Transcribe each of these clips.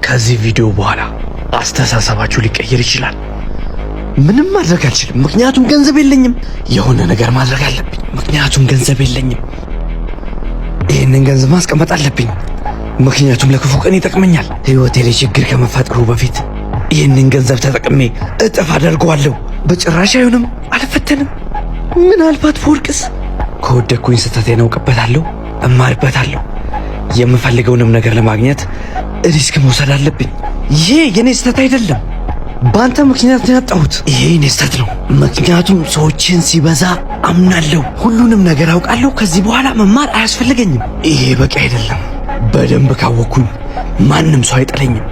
ከዚህ ቪዲዮ በኋላ አስተሳሰባችሁ ሊቀየር ይችላል። ምንም ማድረግ አልችልም፣ ምክንያቱም ገንዘብ የለኝም። የሆነ ነገር ማድረግ አለብኝ፣ ምክንያቱም ገንዘብ የለኝም። ይህንን ገንዘብ ማስቀመጥ አለብኝ፣ ምክንያቱም ለክፉ ቀን ይጠቅመኛል። ህይወቴ ላይ ችግር ከመፈጠሩ በፊት ይህንን ገንዘብ ተጠቅሜ እጥፍ አደርገዋለሁ። በጭራሽ አይሆንም፣ አልፈተንም። ምናልባት በወርቅስ? ከወደኩኝ ስህተቴን አውቅበታለሁ፣ እማርበታለሁ። የምፈልገውንም ነገር ለማግኘት ሪስክ መውሰድ አለብኝ። ይሄ የኔ ስህተት አይደለም፣ በአንተ ምክንያት ነው ያጣሁት። ይሄ የኔ ስህተት ነው፣ ምክንያቱም ሰዎችን ሲበዛ አምናለሁ። ሁሉንም ነገር አውቃለሁ። ከዚህ በኋላ መማር አያስፈልገኝም። ይሄ በቂ አይደለም። በደንብ ካወቅኩኝ ማንም ሰው አይጠለኝም።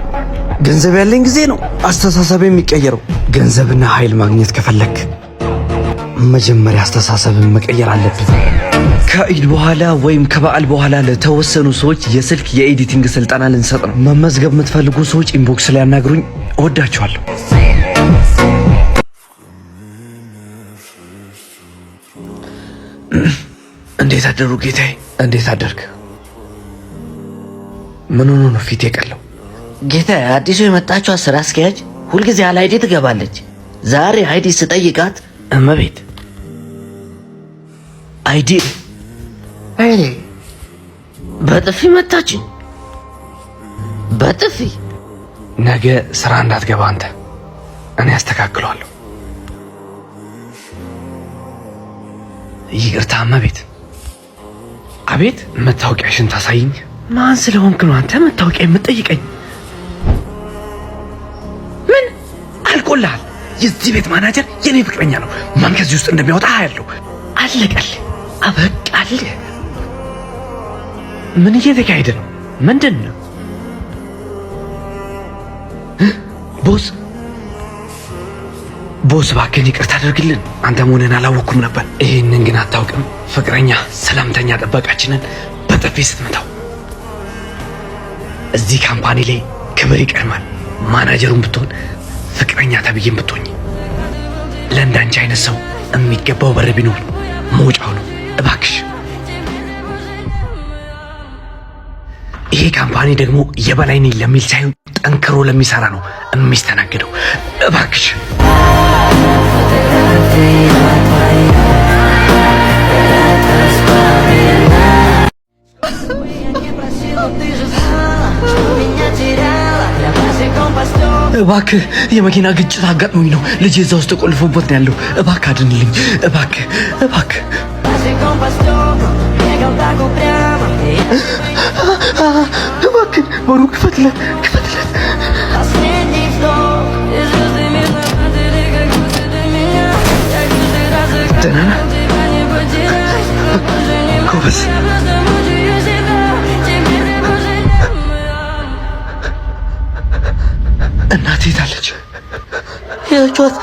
ገንዘብ ያለኝ ጊዜ ነው አስተሳሰብ የሚቀየረው። ገንዘብና ኃይል ማግኘት ከፈለክ መጀመሪያ አስተሳሰብን መቀየር አለብን። ከኢድ በኋላ ወይም ከበዓል በኋላ ለተወሰኑ ሰዎች የስልክ የኤዲቲንግ ስልጠና ልንሰጥ ነው። መመዝገብ የምትፈልጉ ሰዎች ኢንቦክስ ላይ ያናግሩኝ። እወዳችኋለሁ። እንዴት አደሩ ጌታዬ? እንዴት አደርክ? ምን ሆኖ ነው ፊት የቀለው? ጌታዬ፣ አዲሱ የመጣችው ስራ አስኪያጅ ሁልጊዜ ያለ አይዲ ትገባለች። ዛሬ አይዲ ስጠይቃት እመቤት አይዲ በጥፊ መታችኝ። በጥፊ ነገ ስራ እንዳትገባ አንተ። እኔ አስተካክለዋለሁ። ይቅርታ እመቤት። አቤት። መታወቂያሽን ታሳይኝ። ማን ስለሆንክ ነው አንተ መታወቂያ የምትጠይቀኝ? ምን አልቆልሃል? የዚህ ቤት ማናጀር የኔ ፍቅረኛ ነው። ማን ከዚህ ውስጥ እንደሚያወጣ ያለው አለቀል። አበቃል። ምን እየተካሄደ ነው? ምንድን ነው? ቦስ እባክህን ይቅርታ አድርግልን። አንተ መሆንህን አላወቅኩም ነበር። ይህንን ግን አታውቅም። ፍቅረኛ ሰላምተኛ ጠበቃችንን በጥፊ ስትመታው እዚህ ካምፓኒ ላይ ክብር ይቀድማል። ማናጀሩን ብትሆን ፍቅረኛ ተብዬም ብትሆኝ ለእንዳንቺ አይነት ሰው የሚገባው በር ቢኖር መውጫው ነው። እባክሽ ይሄ ካምፓኒ ደግሞ የበላይ ነኝ ለሚል ሳይሆን ጠንክሮ ለሚሰራ ነው የሚስተናግደው። እባክሽ እባክህ የመኪና ግጭት አጋጥሞኝ ነው። ልጄ እዛ ውስጥ ተቆልፎበት ነው ያለው። እባክህ አድንልኝ። እባክህ እባክህ እባክህ በሩ ክፈትለት፣ ክፈትለት። ደህና ነህ? ጎበዝ። እናቴ የታለች? ያቿት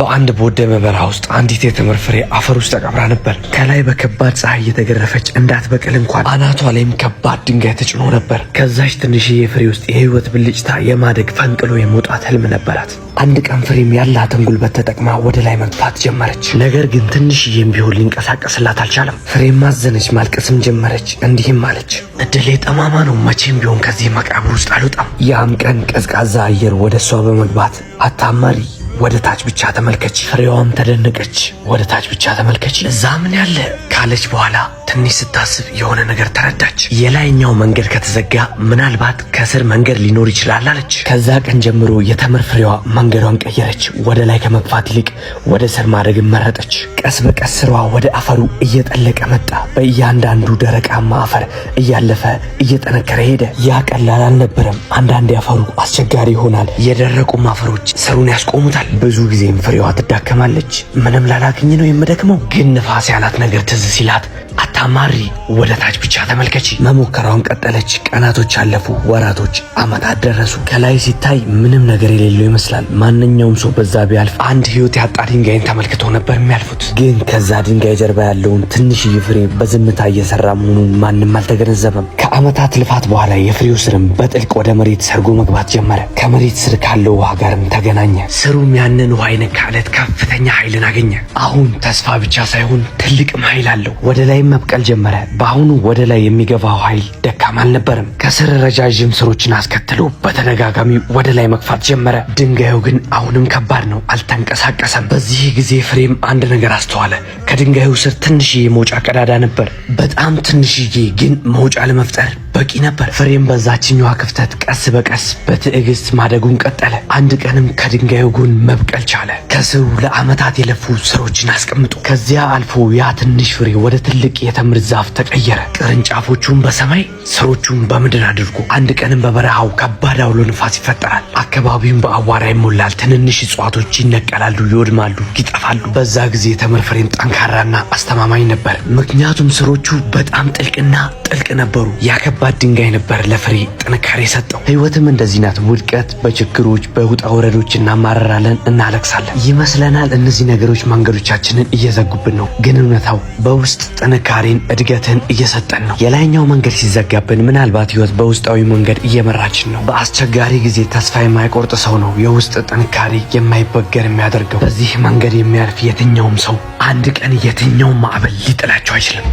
በአንድ በወደመ በረሃ ውስጥ አንዲት የተምር ፍሬ አፈር ውስጥ ተቀብራ ነበር። ከላይ በከባድ ፀሐይ እየተገረፈች እንዳትበቅል እንኳን አናቷ ላይም ከባድ ድንጋይ ተጭኖ ነበር። ከዛች ትንሽዬ ፍሬ ውስጥ የህይወት ብልጭታ የማደግ ፈንቅሎ የመውጣት ህልም ነበራት። አንድ ቀን ፍሬም ያላትን ጉልበት ተጠቅማ ወደ ላይ መግፋት ጀመረች። ነገር ግን ትንሽዬም ቢሆን ሊንቀሳቀስላት አልቻለም። ፍሬም ማዘነች፣ ማልቀስም ጀመረች። እንዲህም አለች፣ እድሌ ጠማማ ነው፣ መቼም ቢሆን ከዚህ መቃብር ውስጥ አልወጣም። ያም ቀን ቀዝቃዛ አየር ወደ እሷ በመግባት አታማሪ፣ ወደ ታች ብቻ ተመልከች። ፍሬዋም ተደነቀች። ወደ ታች ብቻ ተመልከች፣ እዛ ምን ያለ ካለች በኋላ ትንሽ ስታስብ የሆነ ነገር ተረዳች። የላይኛው መንገድ ከተዘጋ ምናልባት ከስር መንገድ ሊኖር ይችላል አለች። ከዛ ቀን ጀምሮ የተምር ፍሬዋ መንገዷን ቀየረች። ወደ ላይ ከመግፋት ይልቅ ወደ ስር ማደግን መረጠች። ቀስ በቀስ ስሯ ወደ አፈሩ እየጠለቀ መጣ። በእያንዳንዱ ደረቃማ አፈር እያለፈ እየጠነከረ ሄደ። ያ ቀላል አልነበረም። አንዳንድ አፈሩ አስቸጋሪ ይሆናል። የደረቁም አፈሮች ስሩን ያስቆሙታል። ብዙ ጊዜም ፍሬዋ ትዳከማለች። ምንም ላላገኝ ነው የምደክመው። ግን ንፋስ ያላት ነገር ትዝ ሲላት አታማሪ፣ ወደ ታች ብቻ ተመልከቺ። መሞከሯን ቀጠለች። ቀናቶች አለፉ፣ ወራቶች፣ አመታት ደረሱ። ከላይ ሲታይ ምንም ነገር የሌለው ይመስላል። ማንኛውም ሰው በዛ ቢያልፍ አንድ ህይወት ያጣ ድንጋይን ተመልክቶ ነበር የሚያልፉት። ግን ከዛ ድንጋይ ጀርባ ያለውን ትንሽዬ ፍሬ በዝምታ እየሰራ መሆኑን ማንም አልተገነዘበም። ከአመታት ልፋት በኋላ የፍሬው ስርም በጥልቅ ወደ መሬት ሰርጎ መግባት ጀመረ። ከመሬት ስር ካለው ውሃ ጋርም ተገናኘ። ስሩም ያንን ውሃ የነካ ዕለት ከፍተኛ ኃይልን አገኘ። አሁን ተስፋ ብቻ ሳይሆን ትልቅም ኃይል አለው። ወደ ላይም መብቀል ጀመረ። በአሁኑ ወደ ላይ የሚገባው ኃይል ደካማ አልነበረም። ከስር ረጃጅም ስሮችን አስከትሎ በተደጋጋሚ ወደ ላይ መግፋት ጀመረ። ድንጋዩ ግን አሁንም ከባድ ነው፣ አልተንቀሳቀሰም። በዚህ ጊዜ ፍሬም አንድ ነገር አስተዋለ። ከድንጋዩ ስር ትንሽዬ መውጫ ቀዳዳ ነበር። በጣም ትንሽዬ፣ ግን መውጫ ለመፍጠር በቂ ነበር። ፍሬም በዛችኛዋ ክፍተት ቀስ በቀስ በትዕግስት ማደጉን ቀጠለ። አንድ ቀንም ከድንጋዩ ጎን መብቀል ቻለ። ከስሩ ለአመታት የለፉ ስሮችን አስቀምጦ ከዚያ አልፎ ያ ትንሽ ፍሬ ወደ ትልቅ የተምር ዛፍ ተቀየረ። ቅርንጫፎቹን በሰማይ ስሮቹን በምድር አድርጎ አንድ ቀንም በበረሃው ከባድ አውሎ ንፋስ ይፈጠራል። አካባቢውን በአቧራ ይሞላል። ትንንሽ እጽዋቶች ይነቀላሉ፣ ይወድማሉ፣ ይጠፋሉ። በዛ ጊዜ የተምር ፍሬም ጠንካራና አስተማማኝ ነበር፣ ምክንያቱም ስሮቹ በጣም ጥልቅና ጥልቅ ነበሩ። ያከባድ ድንጋይ ነበር ለፍሬ ጥንካሬ ሰጠው። ህይወትም እንደዚህ ናት። ውድቀት፣ በችግሮች በውጣ ወረዶች እናማረራለን፣ እናለቅሳለን። ይመስለናል እነዚህ ነገሮች መንገዶቻችንን እየዘጉብን ነው፣ ግን እውነታው በውስጥ ጥንካሬን፣ እድገትን እየሰጠን ነው። የላይኛው መንገድ ሲዘጋብን ምናልባት ህይወት በውስጣዊ መንገድ እየመራችን ነው። በአስቸጋሪ ጊዜ ተስፋ የማይቆርጥ ሰው ነው የውስጥ ጥንካሬ የማይበገር የሚያደርገው። በዚህ መንገድ የሚያልፍ የትኛውም ሰው አንድ ቀን የትኛውም ማዕበል ሊጥላቸው አይችልም።